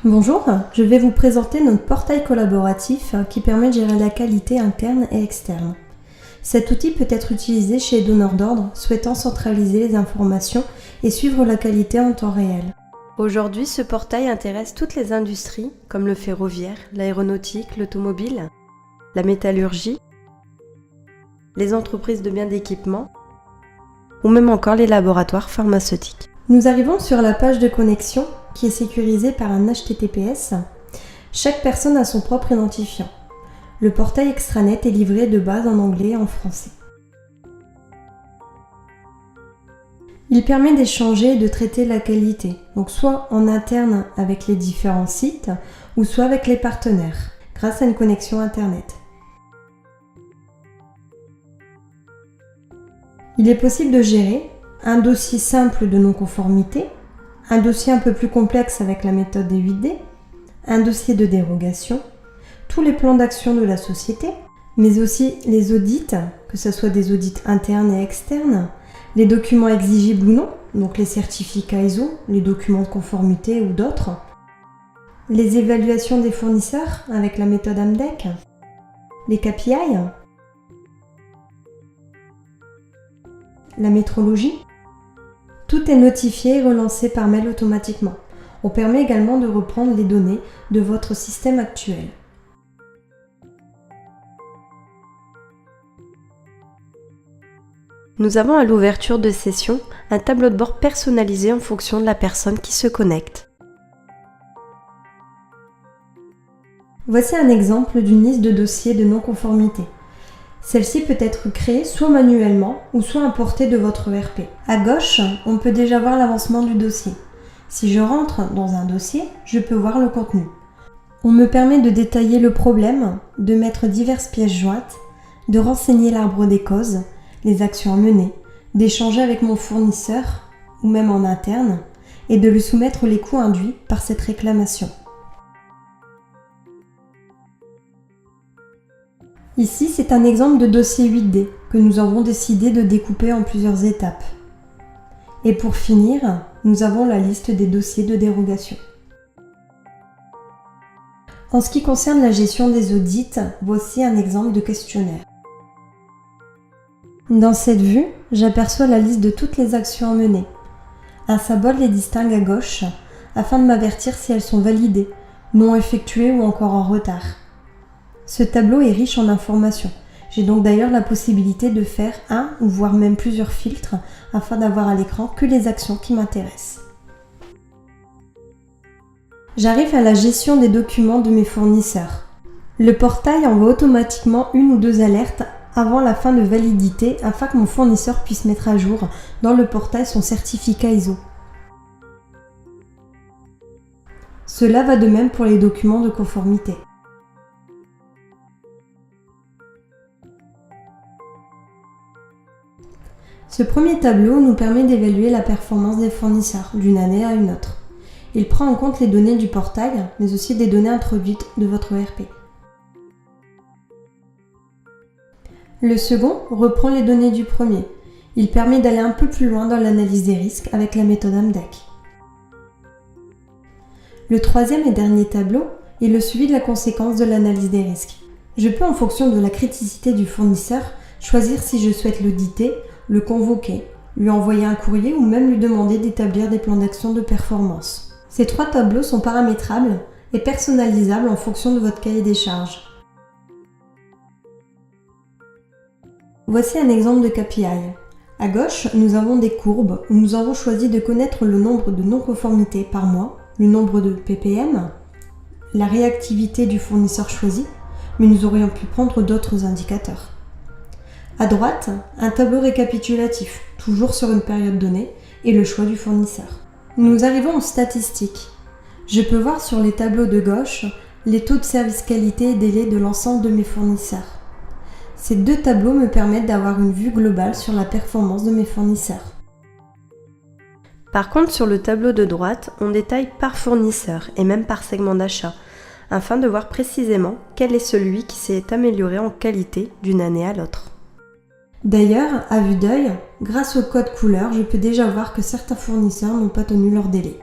Bonjour, je vais vous présenter notre portail collaboratif qui permet de gérer la qualité interne et externe. Cet outil peut être utilisé chez les donneurs d'ordre souhaitant centraliser les informations et suivre la qualité en temps réel. Aujourd'hui, ce portail intéresse toutes les industries comme le ferroviaire, l'aéronautique, l'automobile, la métallurgie, les entreprises de biens d'équipement ou même encore les laboratoires pharmaceutiques. Nous arrivons sur la page de connexion qui est sécurisée par un HTTPS. Chaque personne a son propre identifiant. Le portail extranet est livré de base en anglais et en français. Il permet d'échanger et de traiter la qualité, donc soit en interne avec les différents sites ou soit avec les partenaires, grâce à une connexion Internet. Il est possible de gérer un dossier simple de non-conformité, un dossier un peu plus complexe avec la méthode des 8D, un dossier de dérogation, tous les plans d'action de la société, mais aussi les audits, que ce soit des audits internes et externes, les documents exigibles ou non, donc les certificats ISO, les documents de conformité ou d'autres, les évaluations des fournisseurs avec la méthode AMDEC, les KPI, la métrologie. Tout est notifié et relancé par mail automatiquement. On permet également de reprendre les données de votre système actuel. Nous avons à l'ouverture de session un tableau de bord personnalisé en fonction de la personne qui se connecte. Voici un exemple d'une liste de dossiers de non-conformité. Celle-ci peut être créée soit manuellement ou soit importée de votre ERP. À gauche, on peut déjà voir l'avancement du dossier. Si je rentre dans un dossier, je peux voir le contenu. On me permet de détailler le problème, de mettre diverses pièces jointes, de renseigner l'arbre des causes, les actions à mener, d'échanger avec mon fournisseur ou même en interne et de lui soumettre les coûts induits par cette réclamation. Ici, c'est un exemple de dossier 8D que nous avons décidé de découper en plusieurs étapes. Et pour finir, nous avons la liste des dossiers de dérogation. En ce qui concerne la gestion des audits, voici un exemple de questionnaire. Dans cette vue, j'aperçois la liste de toutes les actions à mener. Un symbole les distingue à gauche afin de m'avertir si elles sont validées, non effectuées ou encore en retard. Ce tableau est riche en informations. J'ai donc d'ailleurs la possibilité de faire un ou voire même plusieurs filtres afin d'avoir à l'écran que les actions qui m'intéressent. J'arrive à la gestion des documents de mes fournisseurs. Le portail envoie automatiquement une ou deux alertes avant la fin de validité afin que mon fournisseur puisse mettre à jour dans le portail son certificat ISO. Cela va de même pour les documents de conformité. Ce premier tableau nous permet d'évaluer la performance des fournisseurs d'une année à une autre. Il prend en compte les données du portail, mais aussi des données introduites de votre ERP. Le second reprend les données du premier. Il permet d'aller un peu plus loin dans l'analyse des risques avec la méthode AMDEC. Le troisième et dernier tableau est le suivi de la conséquence de l'analyse des risques. Je peux, en fonction de la criticité du fournisseur, choisir si je souhaite l'auditer, le convoquer, lui envoyer un courrier ou même lui demander d'établir des plans d'action de performance. Ces trois tableaux sont paramétrables et personnalisables en fonction de votre cahier des charges. Voici un exemple de KPI. À gauche, nous avons des courbes où nous avons choisi de connaître le nombre de non-conformités par mois, le nombre de ppm, la réactivité du fournisseur choisi, mais nous aurions pu prendre d'autres indicateurs. À droite, un tableau récapitulatif, toujours sur une période donnée, et le choix du fournisseur. Nous arrivons aux statistiques. Je peux voir sur les tableaux de gauche les taux de service qualité et délai de l'ensemble de mes fournisseurs. Ces deux tableaux me permettent d'avoir une vue globale sur la performance de mes fournisseurs. Par contre, sur le tableau de droite, on détaille par fournisseur et même par segment d'achat, afin de voir précisément quel est celui qui s'est amélioré en qualité d'une année à l'autre. D'ailleurs, à vue d'œil, grâce au code couleur, je peux déjà voir que certains fournisseurs n'ont pas tenu leur délai.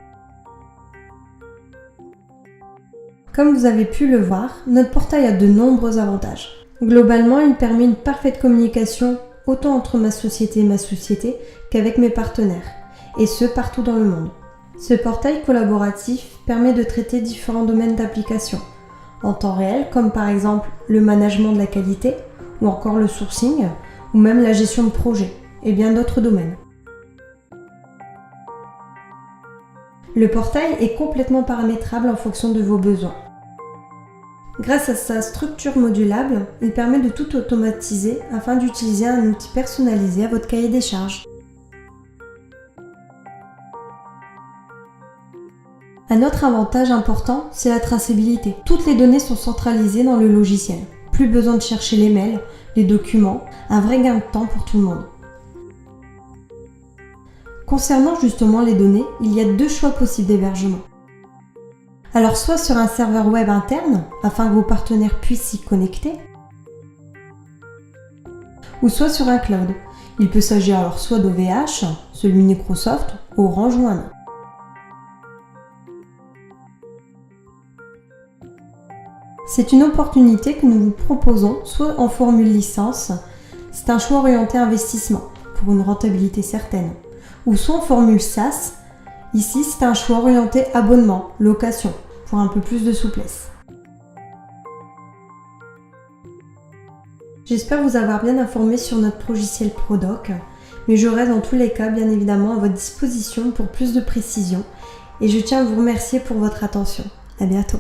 Comme vous avez pu le voir, notre portail a de nombreux avantages. Globalement, il permet une parfaite communication autant entre ma société qu'avec mes partenaires, et ce partout dans le monde. Ce portail collaboratif permet de traiter différents domaines d'application en temps réel, comme par exemple le management de la qualité, ou encore le sourcing, ou même la gestion de projet, et bien d'autres domaines. Le portail est complètement paramétrable en fonction de vos besoins. Grâce à sa structure modulable, il permet de tout automatiser afin d'utiliser un outil personnalisé à votre cahier des charges. Un autre avantage important, c'est la traçabilité. Toutes les données sont centralisées dans le logiciel. Plus besoin de chercher les mails, les documents, un vrai gain de temps pour tout le monde. Concernant justement les données, il y a 2 choix possibles d'hébergement. Alors soit sur un serveur web interne, afin que vos partenaires puissent s'y connecter, ou soit sur un cloud. Il peut s'agir alors soit d'OVH, celui Microsoft, Orange ou un autre. C'est une opportunité que nous vous proposons, soit en formule licence, c'est un choix orienté investissement, pour une rentabilité certaine, ou soit en formule SaaS, ici c'est un choix orienté abonnement, location, pour un peu plus de souplesse. J'espère vous avoir bien informé sur notre logiciel Prodoc, mais je reste dans tous les cas bien évidemment à votre disposition pour plus de précision et je tiens à vous remercier pour votre attention. À bientôt.